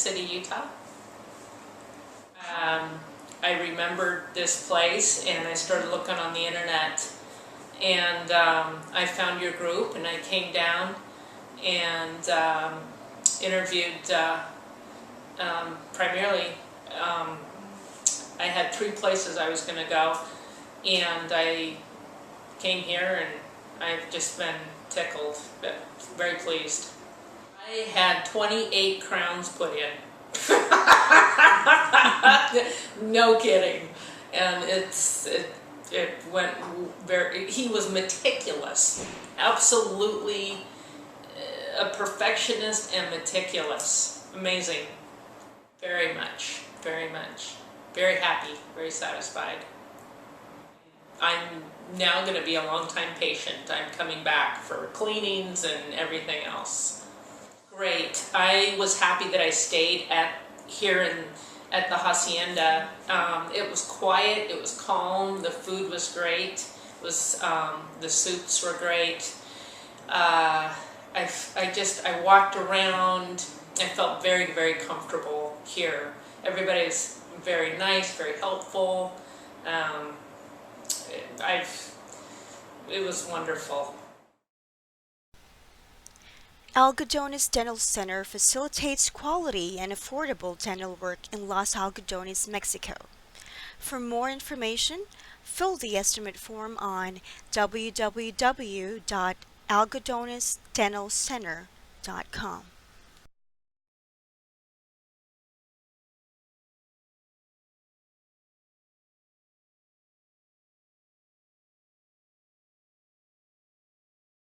City, Utah. I remembered this place and I started looking on the internet, and I found your group and I came down and interviewed primarily. I had 3 places I was going to go, and I came here and I've just been tickled, very pleased. I had 28 crowns put in. No kidding. And it went very, he was meticulous, absolutely a perfectionist and meticulous. Amazing. Very much, very much. Very happy, very satisfied. I'm now going to be a long-time patient. I'm coming back for cleanings and everything else. Great. I was happy that I stayed at the hacienda. It was quiet. It was calm. The food was great. It was the soups were great. I walked around. I felt very, very comfortable here. Everybody's very nice, very helpful. It was wonderful. Algodones Dental Center facilitates quality and affordable dental work in Los Algodones, Mexico. For more information, fill the estimate form on www.algodonesdentalcenter.com.